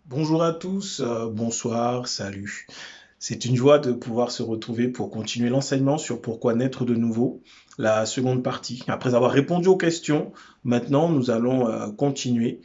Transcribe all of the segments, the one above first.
Bonjour à tous, bonsoir, salut. C'est une joie de pouvoir se retrouver pour continuer l'enseignement sur pourquoi naître de nouveau, la seconde partie. Après avoir répondu aux questions, maintenant nous allons continuer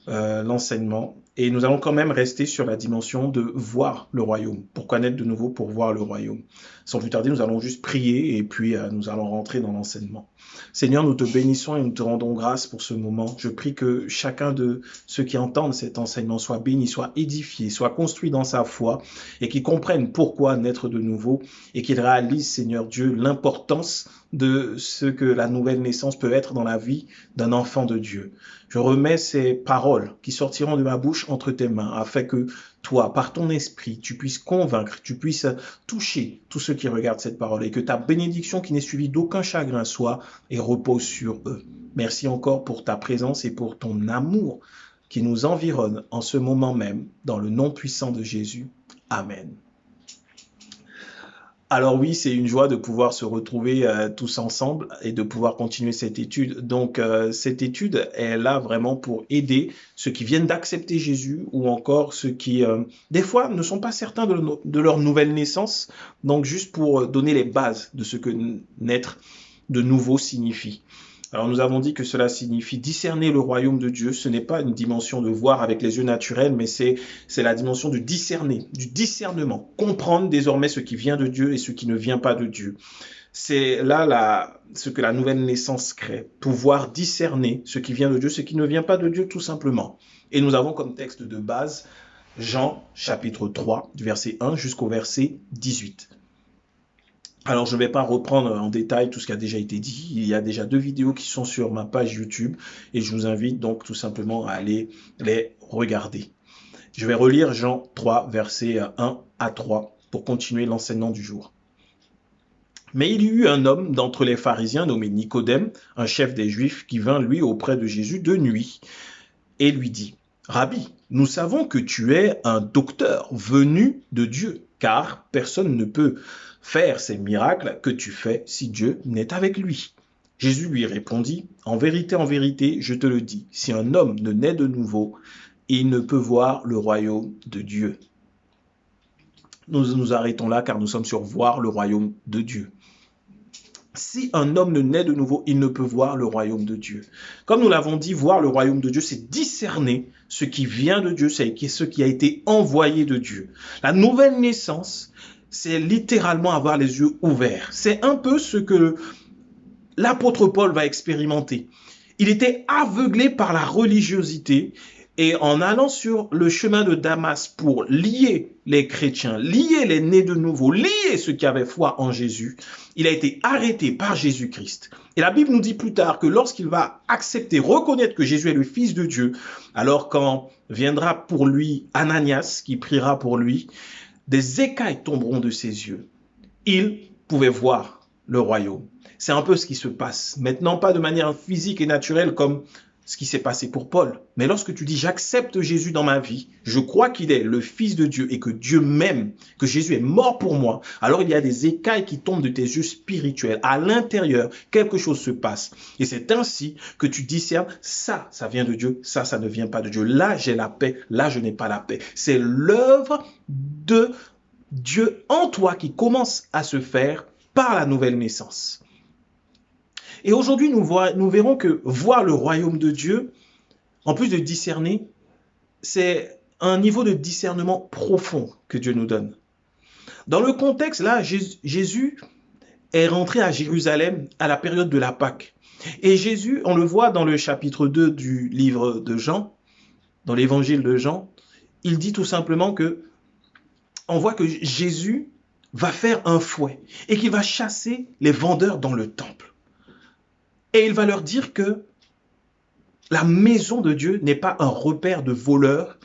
l'enseignement. Et nous allons quand même rester sur la dimension de voir le royaume. Pourquoi naître de nouveau pour voir le royaume? Sans plus tarder, nous allons juste prier et puis nous allons rentrer dans l'enseignement. Seigneur, nous te bénissons et nous te rendons grâce pour ce moment. Je prie que chacun de ceux qui entendent cet enseignement soit béni, soit édifié, soit construit dans sa foi et qu'ils comprennent pourquoi naître de nouveau et qu'ils réalisent, Seigneur Dieu, l'importance de ce que la nouvelle naissance peut être dans la vie d'un enfant de Dieu. Je remets ces paroles qui sortiront de ma bouche entre tes mains, afin que toi, par ton esprit, tu puisses convaincre, tu puisses toucher tous ceux qui regardent cette parole et que ta bénédiction qui n'est suivie d'aucun chagrin soit et repose sur eux. Merci encore pour ta présence et pour ton amour qui nous environne en ce moment même, dans le nom puissant de Jésus. Amen. Alors oui, c'est une joie de pouvoir se retrouver tous ensemble et de pouvoir continuer cette étude. Donc cette étude est là vraiment pour aider ceux qui viennent d'accepter Jésus ou encore ceux qui des fois ne sont pas certains de leur nouvelle naissance. Donc juste pour donner les bases de ce que naître de nouveau signifie. Alors nous avons dit que cela signifie discerner le royaume de Dieu. Ce n'est pas une dimension de voir avec les yeux naturels, mais c'est la dimension de discerner, du discernement, comprendre désormais ce qui vient de Dieu et ce qui ne vient pas de Dieu. C'est là ce que la nouvelle naissance crée, pouvoir discerner ce qui vient de Dieu, ce qui ne vient pas de Dieu tout simplement. Et nous avons comme texte de base Jean chapitre 3, du verset 1 jusqu'au verset 18. Alors, je ne vais pas reprendre en détail tout ce qui a déjà été dit. Il y a déjà 2 vidéos qui sont sur ma page YouTube et je vous invite donc tout simplement à aller les regarder. Je vais relire Jean 3, versets 1 à 3 pour continuer l'enseignement du jour. Mais il y eut un homme d'entre les pharisiens nommé Nicodème, un chef des Juifs, qui vint lui auprès de Jésus de nuit et lui dit, « Rabbi, nous savons que tu es un docteur venu de Dieu, car personne ne peut faire ces miracles que tu fais si Dieu n'est avec lui. » Jésus lui répondit, « En vérité, je te le dis, si un homme ne naît de nouveau, il ne peut voir le royaume de Dieu. » Nous nous arrêtons là car nous sommes sur voir le royaume de Dieu. Si un homme ne naît de nouveau, il ne peut voir le royaume de Dieu. Comme nous l'avons dit, voir le royaume de Dieu, c'est discerner ce qui vient de Dieu, c'est ce qui a été envoyé de Dieu. La nouvelle naissance, c'est littéralement avoir les yeux ouverts. C'est un peu ce que l'apôtre Paul va expérimenter. Il était aveuglé par la religiosité et en allant sur le chemin de Damas pour lier les chrétiens, lier les nés de nouveau, lier ceux qui avaient foi en Jésus, il a été arrêté par Jésus-Christ. Et la Bible nous dit plus tard que lorsqu'il va accepter, reconnaître que Jésus est le Fils de Dieu, alors quand viendra pour lui Ananias, qui priera pour lui, des écailles tomberont de ses yeux. Il pouvait voir le royaume. C'est un peu ce qui se passe. Maintenant, pas de manière physique et naturelle comme ce qui s'est passé pour Paul. Mais lorsque tu dis, j'accepte Jésus dans ma vie, je crois qu'il est le Fils de Dieu et que Dieu m'aime, que Jésus est mort pour moi, alors il y a des écailles qui tombent de tes yeux spirituels. À l'intérieur, quelque chose se passe. Et c'est ainsi que tu discernes, ça vient de Dieu, ça ne vient pas de Dieu. Là, j'ai la paix, là, je n'ai pas la paix. C'est l'œuvre de Dieu en toi qui commence à se faire par la nouvelle naissance. Et aujourd'hui, nous verrons que voir le royaume de Dieu, en plus de discerner, c'est un niveau de discernement profond que Dieu nous donne. Dans le contexte, là, Jésus est rentré à Jérusalem à la période de la Pâque. Et Jésus, on le voit dans le chapitre 2 du livre de Jean, dans l'évangile de Jean, il dit tout simplement que, on voit que Jésus va faire un fouet et qu'il va chasser les vendeurs dans le temple. Et il va leur dire que la maison de Dieu n'est pas un repère de voleurs,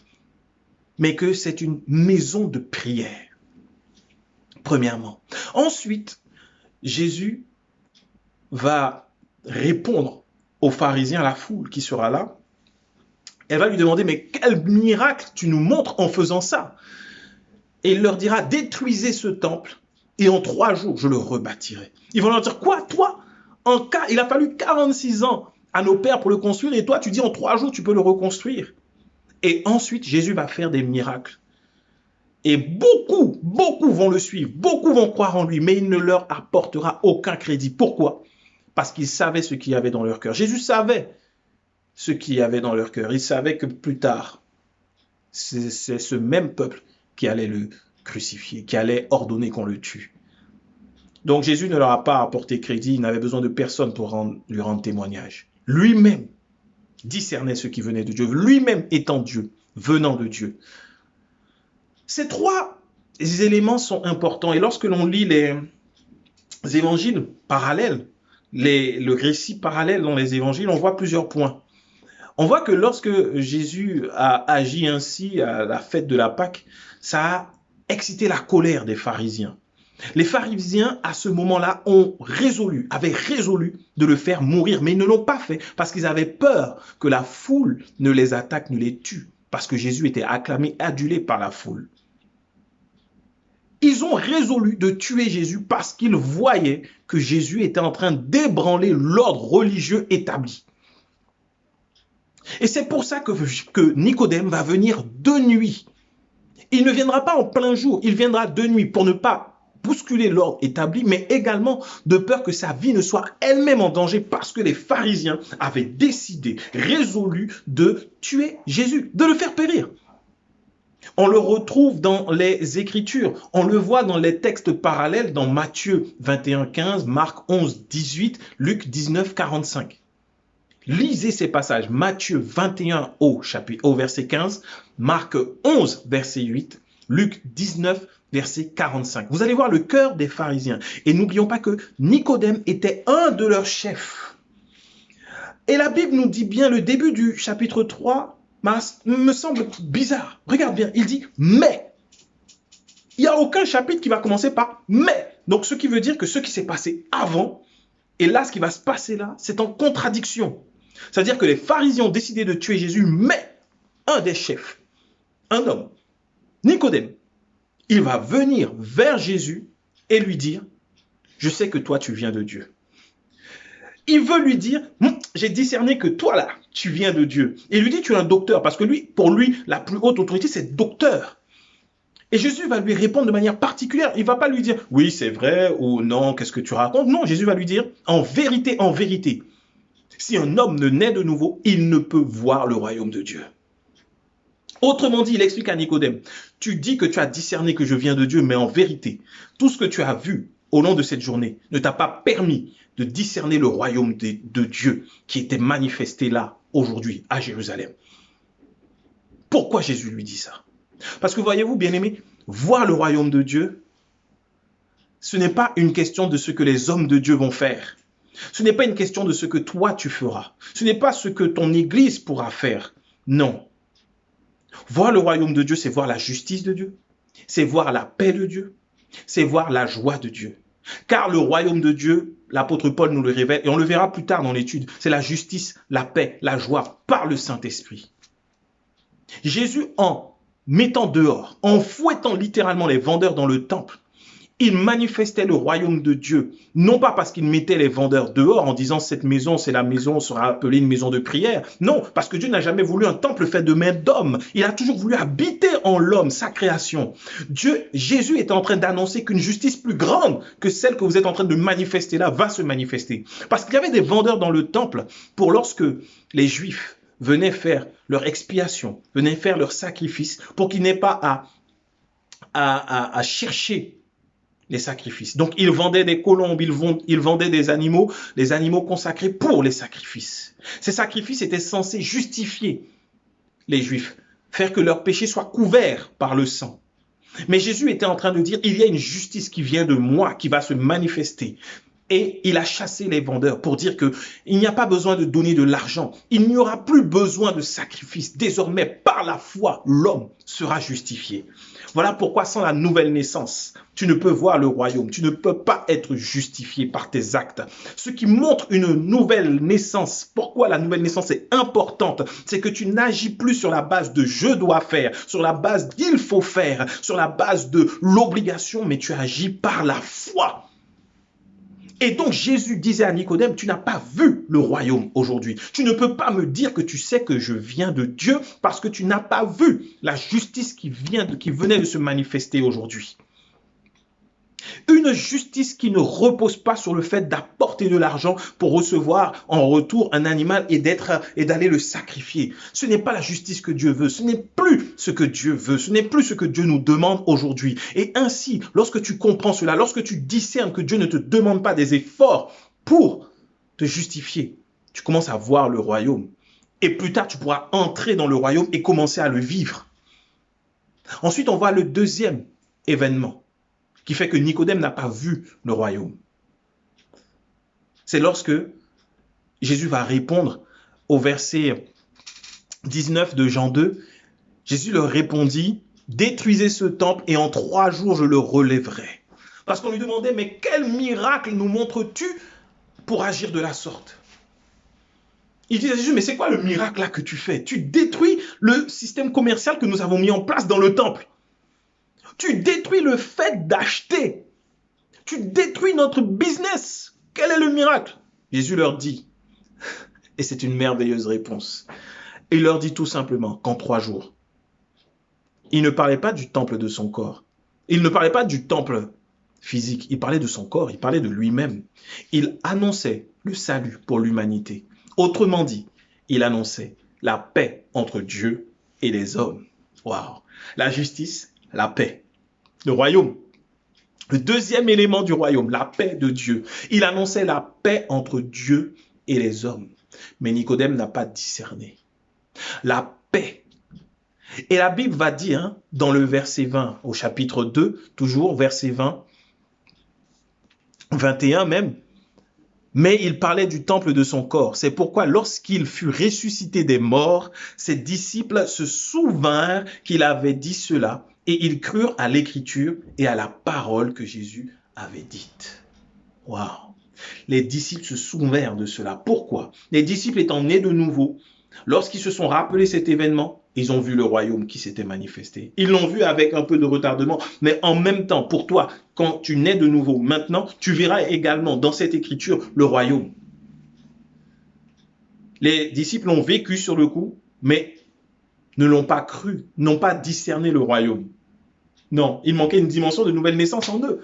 mais que c'est une maison de prière, premièrement. Ensuite, Jésus va répondre aux pharisiens, à la foule qui sera là. Elle va lui demander, mais quel miracle tu nous montres en faisant ça? Et il leur dira, détruisez ce temple et en 3 jours, je le rebâtirai. Ils vont leur dire, quoi, toi? Il a fallu 46 ans à nos pères pour le construire et toi, tu dis en 3 jours, tu peux le reconstruire. Et ensuite, Jésus va faire des miracles. Et beaucoup vont le suivre, beaucoup vont croire en lui, mais il ne leur apportera aucun crédit. Pourquoi? Parce qu'il savait ce qu'il y avait dans leur cœur. Jésus savait ce qu'il y avait dans leur cœur. Il savait que plus tard, c'est ce même peuple qui allait le crucifier, qui allait ordonner qu'on le tue. Donc Jésus ne leur a pas apporté crédit, il n'avait besoin de personne pour lui rendre témoignage. Lui-même discernait ce qui venait de Dieu, lui-même étant Dieu, venant de Dieu. Ces trois éléments sont importants et lorsque l'on lit les évangiles parallèles, le récit parallèle dans les évangiles, on voit plusieurs points. On voit que lorsque Jésus a agi ainsi à la fête de la Pâque, ça a excité la colère des pharisiens. Les pharisiens, à ce moment-là, avaient résolu de le faire mourir, mais ils ne l'ont pas fait parce qu'ils avaient peur que la foule ne les attaque, ne les tue, parce que Jésus était acclamé, adulé par la foule. Ils ont résolu de tuer Jésus parce qu'ils voyaient que Jésus était en train d'ébranler l'ordre religieux établi. Et c'est pour ça que Nicodème va venir de nuit. Il ne viendra pas en plein jour, il viendra de nuit pour ne pas bousculer l'ordre établi, mais également de peur que sa vie ne soit elle-même en danger parce que les pharisiens avaient décidé, résolu de tuer Jésus, de le faire périr. On le retrouve dans les Écritures, on le voit dans les textes parallèles dans Matthieu 21:15, Marc 11:18, Luc 19:45. Lisez ces passages, Matthieu 21 au verset 15, Marc 11 verset 8, Luc 19 verset 45. Vous allez voir le cœur des pharisiens. Et n'oublions pas que Nicodème était un de leurs chefs. Et la Bible nous dit bien, le début du chapitre 3 me semble bizarre. Regarde bien, il dit « mais ». Il n'y a aucun chapitre qui va commencer par « mais ». Donc ce qui veut dire que ce qui s'est passé avant, et là ce qui va se passer là, c'est en contradiction. C'est-à-dire que les pharisiens ont décidé de tuer Jésus, mais un des chefs, un homme, Nicodème, il va venir vers Jésus et lui dire, je sais que toi tu viens de Dieu. Il veut lui dire, j'ai discerné que toi là, tu viens de Dieu. Et il lui dit, tu es un docteur, parce que pour lui, la plus haute autorité, c'est docteur. Et Jésus va lui répondre de manière particulière. Il ne va pas lui dire, oui, c'est vrai, ou non, qu'est-ce que tu racontes? Non, Jésus va lui dire, en vérité, si un homme ne naît de nouveau, il ne peut voir le royaume de Dieu. Autrement dit, il explique à Nicodème, tu dis que tu as discerné que je viens de Dieu, mais en vérité, tout ce que tu as vu au long de cette journée ne t'a pas permis de discerner le royaume de Dieu qui était manifesté là, aujourd'hui, à Jérusalem. Pourquoi Jésus lui dit ça? Parce que voyez-vous, bien-aimés, voir le royaume de Dieu, ce n'est pas une question de ce que les hommes de Dieu vont faire. Ce n'est pas une question de ce que toi tu feras. Ce n'est pas ce que ton église pourra faire. Non. Voir le royaume de Dieu, c'est voir la justice de Dieu. C'est voir la paix de Dieu. C'est voir la joie de Dieu. Car le royaume de Dieu, l'apôtre Paul nous le révèle, et on le verra plus tard dans l'étude, c'est la justice, la paix, la joie par le Saint-Esprit. Jésus, en mettant dehors, en fouettant littéralement les vendeurs dans le temple, il manifestait le royaume de Dieu, non pas parce qu'il mettait les vendeurs dehors en disant cette maison, c'est la maison, sera appelée une maison de prière. Non, parce que Dieu n'a jamais voulu un temple fait de main d'homme. Il a toujours voulu habiter en l'homme, sa création. Jésus était en train d'annoncer qu'une justice plus grande que celle que vous êtes en train de manifester là va se manifester. Parce qu'il y avait des vendeurs dans le temple pour lorsque les Juifs venaient faire leur expiation, venaient faire leur sacrifice pour qu'ils n'aient pas à chercher les sacrifices. Donc, ils vendaient des colombes, ils vendaient des animaux consacrés pour les sacrifices. Ces sacrifices étaient censés justifier les Juifs, faire que leurs péchés soient couverts par le sang. Mais Jésus était en train de dire, il y a une justice qui vient de moi, qui va se manifester. Et il a chassé les vendeurs pour dire que il n'y a pas besoin de donner de l'argent. Il n'y aura plus besoin de sacrifice. Désormais, par la foi, l'homme sera justifié. Voilà pourquoi sans la nouvelle naissance, tu ne peux voir le royaume. Tu ne peux pas être justifié par tes actes. Ce qui montre une nouvelle naissance. Pourquoi la nouvelle naissance est importante? C'est que tu n'agis plus sur la base de je dois faire, sur la base d'il faut faire, sur la base de l'obligation, mais tu agis par la foi. Et donc Jésus disait à Nicodème, tu n'as pas vu le royaume aujourd'hui. Tu ne peux pas me dire que tu sais que je viens de Dieu parce que tu n'as pas vu la justice qui venait de se manifester aujourd'hui. Une justice qui ne repose pas sur le fait d'apporter de l'argent pour recevoir en retour un animal et d'aller le sacrifier. Ce n'est pas la justice que Dieu veut. Ce n'est plus ce que Dieu veut. Ce n'est plus ce que Dieu nous demande aujourd'hui. Et ainsi, lorsque tu comprends cela, lorsque tu discernes que Dieu ne te demande pas des efforts pour te justifier, tu commences à voir le royaume. Et plus tard, tu pourras entrer dans le royaume et commencer à le vivre. Ensuite, on voit le deuxième événement qui fait que Nicodème n'a pas vu le royaume. C'est lorsque Jésus va répondre au verset 19 de Jean 2. Jésus leur répondit, « Détruisez ce temple et en 3 jours je le relèverai. » Parce qu'on lui demandait, « Mais quel miracle nous montres-tu pour agir de la sorte ?» Il disait à Jésus, « Mais c'est quoi le miracle là que tu fais? Tu détruis le système commercial que nous avons mis en place dans le temple. Tu détruis le fait d'acheter. Tu détruis notre business. Quel est le miracle? » Jésus leur dit, et c'est une merveilleuse réponse, il leur dit tout simplement qu'en 3 jours, il ne parlait pas du temple de son corps. Il ne parlait pas du temple physique. Il parlait de son corps, il parlait de lui-même. Il annonçait le salut pour l'humanité. Autrement dit, il annonçait la paix entre Dieu et les hommes. Waouh! La justice, la paix. Le royaume. Le deuxième élément du royaume, la paix de Dieu. Il annonçait la paix entre Dieu et les hommes. Mais Nicodème n'a pas discerné. La paix. Et la Bible va dire, dans le verset 20, au chapitre 2, toujours verset 20, 21 même, mais il parlait du temple de son corps. C'est pourquoi lorsqu'il fut ressuscité des morts, ses disciples se souvinrent qu'il avait dit cela et ils crurent à l'écriture et à la parole que Jésus avait dite. Waouh! Les disciples se souvinrent de cela. Pourquoi? Les disciples étant nés de nouveau, lorsqu'ils se sont rappelés cet événement, ils ont vu le royaume qui s'était manifesté. Ils l'ont vu avec un peu de retardement, mais en même temps, pour toi, quand tu nais de nouveau, maintenant, tu verras également dans cette écriture le royaume. Les disciples ont vécu sur le coup, mais ne l'ont pas cru, n'ont pas discerné le royaume. Non, il manquait une dimension de nouvelle naissance en eux.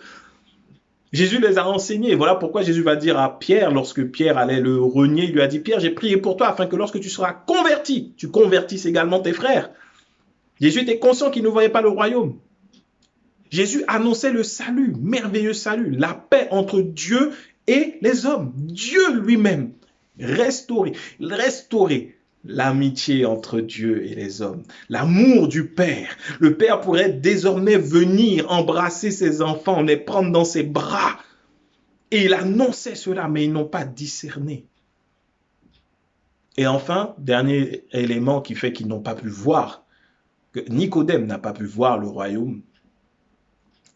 Jésus les a enseignés. Voilà pourquoi Jésus va dire à Pierre, lorsque Pierre allait le renier, il lui a dit, « Pierre, j'ai prié pour toi afin que lorsque tu seras converti, tu convertisses également tes frères. » Jésus était conscient qu'il ne voyait pas le royaume. Jésus annonçait le salut, merveilleux salut, la paix entre Dieu et les hommes. Dieu lui-même restaurer l'amitié entre Dieu et les hommes, l'amour du Père. Le Père pourrait désormais venir embrasser ses enfants, les prendre dans ses bras. Et il annonçait cela, mais ils n'ont pas discerné. Et enfin, dernier élément qui fait qu'ils n'ont pas pu voir, que Nicodème n'a pas pu voir le royaume,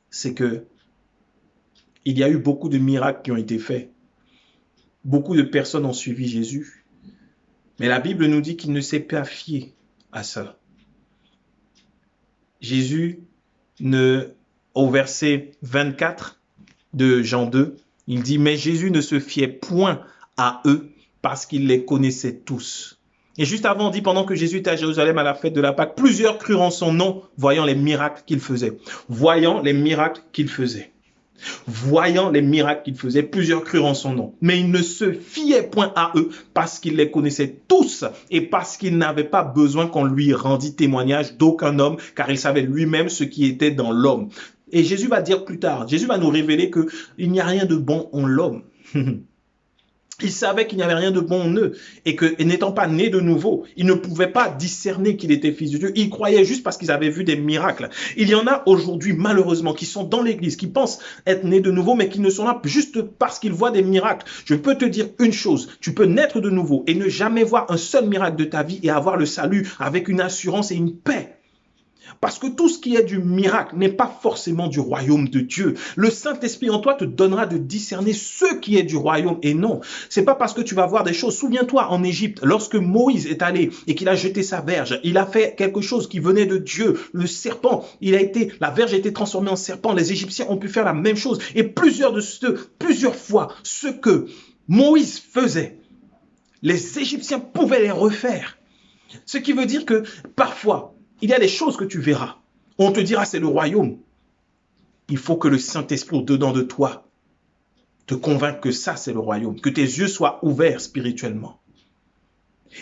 c'est que il y a eu beaucoup de miracles qui ont été faits. Beaucoup de personnes ont suivi Jésus. Mais la Bible nous dit qu'il ne s'est pas fié à ça. Jésus, au verset 24 de Jean 2, il dit « Mais Jésus ne se fiait point à eux parce qu'il les connaissait tous. » Et juste avant, on dit « Pendant que Jésus était à Jérusalem à la fête de la Pâque, plusieurs crurent en son nom, voyant les miracles qu'il faisait. » Voyant les miracles qu'il faisait. Voyant les miracles qu'il faisait, plusieurs crurent en son nom. Mais il ne se fiait point à eux parce qu'il les connaissait tous et parce qu'il n'avait pas besoin qu'on lui rendît témoignage d'aucun homme, car il savait lui-même ce qui était dans l'homme. Et Jésus va dire plus tard, Jésus va nous révéler qu'il n'y a rien de bon en l'homme. Il savait qu'il n'y avait rien de bon en eux et que, n'étant pas nés de nouveau, ils ne pouvaient pas discerner qu'il était fils de Dieu. Ils croyaient juste parce qu'ils avaient vu des miracles. Il y en a aujourd'hui, malheureusement, qui sont dans l'église, qui pensent être nés de nouveau, mais qui ne sont là juste parce qu'ils voient des miracles. Je peux te dire une chose, tu peux naître de nouveau et ne jamais voir un seul miracle de ta vie et avoir le salut avec une assurance et une paix. Parce que tout ce qui est du miracle n'est pas forcément du royaume de Dieu. Le Saint-Esprit en toi te donnera de discerner ce qui est du royaume et non. C'est pas parce que tu vas voir des choses. Souviens-toi en Égypte, lorsque Moïse est allé et qu'il a jeté sa verge, il a fait quelque chose qui venait de Dieu. Le serpent, la verge a été transformée en serpent. Les Égyptiens ont pu faire la même chose. Et plusieurs fois, ce que Moïse faisait, les Égyptiens pouvaient les refaire. Ce qui veut dire que parfois, il y a des choses que tu verras. On te dira c'est le royaume. Il faut que le Saint-Esprit au-dedans de toi te convainque que ça c'est le royaume. Que tes yeux soient ouverts spirituellement.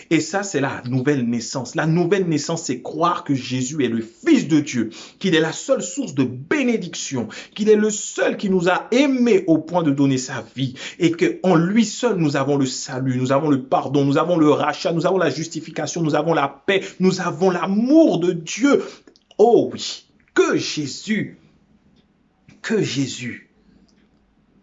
Et ça c'est la nouvelle naissance. La nouvelle naissance c'est croire que Jésus est le Fils de Dieu. Qu'il est la seule source de bénédiction. Qu'il est le seul qui nous a aimés au point de donner sa vie. Et qu'en lui seul nous avons le salut. Nous avons le pardon. Nous avons le rachat. Nous avons la justification. Nous avons la paix. Nous avons l'amour de Dieu. Oh oui, que Jésus,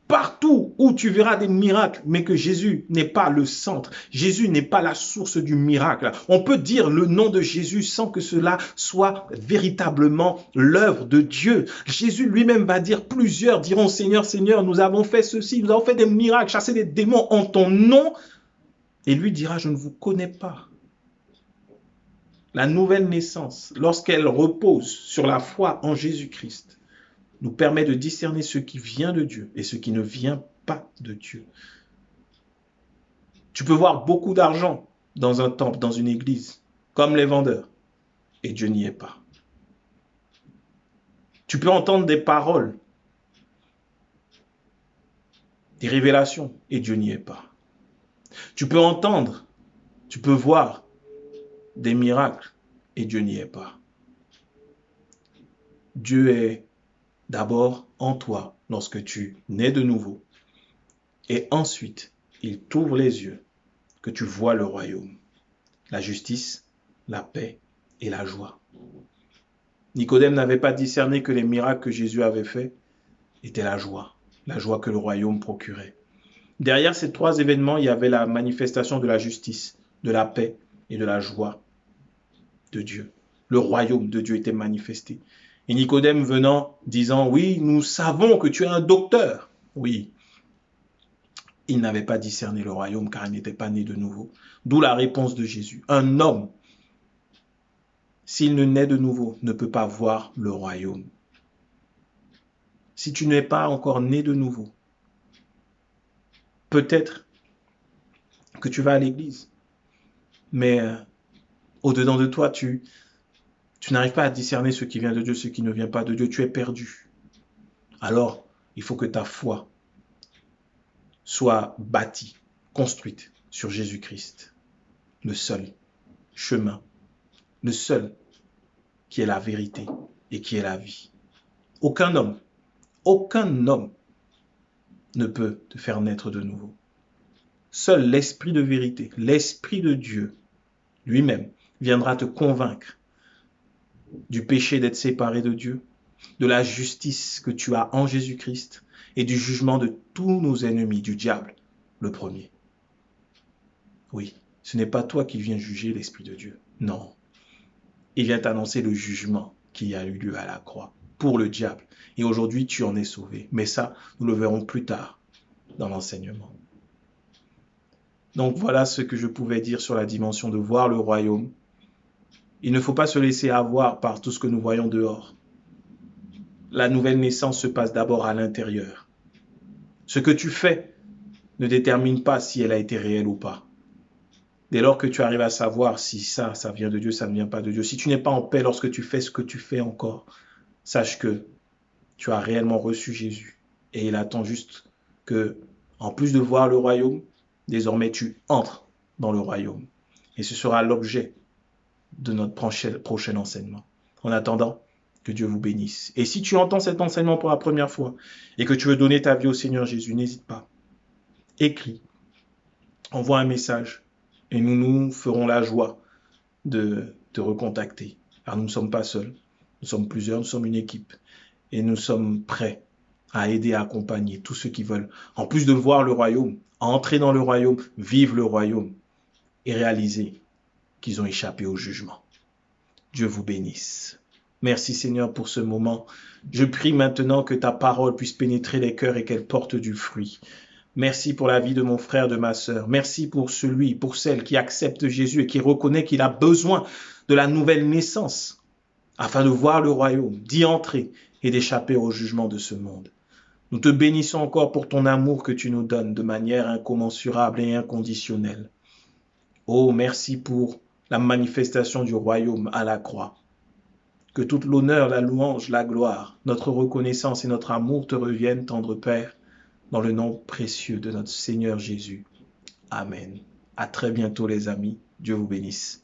partout où tu verras des miracles, mais que Jésus n'est pas le centre, Jésus n'est pas la source du miracle. On peut dire le nom de Jésus sans que cela soit véritablement l'œuvre de Dieu. Jésus lui-même va dire, plusieurs diront, Seigneur, Seigneur, nous avons fait ceci, nous avons fait des miracles, chassé des démons en ton nom. Et lui dira, je ne vous connais pas. La nouvelle naissance, lorsqu'elle repose sur la foi en Jésus-Christ, nous permet de discerner ce qui vient de Dieu et ce qui ne vient pas de Dieu. Tu peux voir beaucoup d'argent dans un temple, dans une église, comme les vendeurs, et Dieu n'y est pas. Tu peux entendre des paroles, des révélations, et Dieu n'y est pas. Tu peux entendre, tu peux voir des miracles, et Dieu n'y est pas. Dieu est d'abord en toi lorsque tu nais de nouveau. Et ensuite, il t'ouvre les yeux, que tu vois le royaume, la justice, la paix et la joie. Nicodème n'avait pas discerné que les miracles que Jésus avait faits étaient la joie que le royaume procurait. Derrière ces trois événements, il y avait la manifestation de la justice, de la paix et de la joie de Dieu. Le royaume de Dieu était manifesté. Et Nicodème venant, disant, oui, nous savons que tu es un docteur. Oui, il n'avait pas discerné le royaume car il n'était pas né de nouveau. D'où la réponse de Jésus. Un homme, s'il ne naît de nouveau, ne peut pas voir le royaume. Si tu n'es pas encore né de nouveau, peut-être que tu vas à l'église, mais au-dedans de toi, tu n'arrives pas à discerner ce qui vient de Dieu, ce qui ne vient pas de Dieu. Tu es perdu. Alors, il faut que ta foi soit bâtie, construite sur Jésus-Christ, le seul chemin, le seul qui est la vérité et qui est la vie. Aucun homme ne peut te faire naître de nouveau. Seul l'Esprit de vérité, l'Esprit de Dieu lui-même viendra te convaincre du péché d'être séparé de Dieu, de la justice que tu as en Jésus-Christ et du jugement de tous nos ennemis, du diable, le premier. Oui, ce n'est pas toi qui viens juger l'Esprit de Dieu. Non. Il vient t'annoncer le jugement qui a eu lieu à la croix pour le diable. Et aujourd'hui, tu en es sauvé. Mais ça, nous le verrons plus tard dans l'enseignement. Donc voilà ce que je pouvais dire sur la dimension de voir le royaume. Il ne faut pas se laisser avoir par tout ce que nous voyons dehors. La nouvelle naissance se passe d'abord à l'intérieur. Ce que tu fais ne détermine pas si elle a été réelle ou pas. Dès lors que tu arrives à savoir si ça vient de Dieu, ça ne vient pas de Dieu. Si tu n'es pas en paix lorsque tu fais ce que tu fais encore, sache que tu as réellement reçu Jésus. Et il attend juste que, en plus de voir le royaume, désormais tu entres dans le royaume. Et ce sera l'objet de notre prochain enseignement. En attendant, que Dieu vous bénisse. Et si tu entends cet enseignement pour la première fois et que tu veux donner ta vie au Seigneur Jésus, n'hésite pas. Écris, envoie un message et nous ferons la joie de te recontacter. Car nous ne sommes pas seuls, nous sommes plusieurs, nous sommes une équipe et nous sommes prêts à aider, à accompagner tous ceux qui veulent, en plus de voir le royaume, entrer dans le royaume, vivre le royaume et réaliser qu'ils ont échappé au jugement. Dieu vous bénisse. Merci Seigneur pour ce moment. Je prie maintenant que ta parole puisse pénétrer les cœurs et qu'elle porte du fruit. Merci pour la vie de mon frère, de ma sœur. Merci pour celui, pour celle qui accepte Jésus et qui reconnaît qu'il a besoin de la nouvelle naissance afin de voir le royaume, d'y entrer et d'échapper au jugement de ce monde. Nous te bénissons encore pour ton amour que tu nous donnes de manière incommensurable et inconditionnelle. Oh, merci pour la manifestation du royaume à la croix. Que toute l'honneur, la louange, la gloire, notre reconnaissance et notre amour te reviennent, tendre Père, dans le nom précieux de notre Seigneur Jésus. Amen. À très bientôt les amis. Dieu vous bénisse.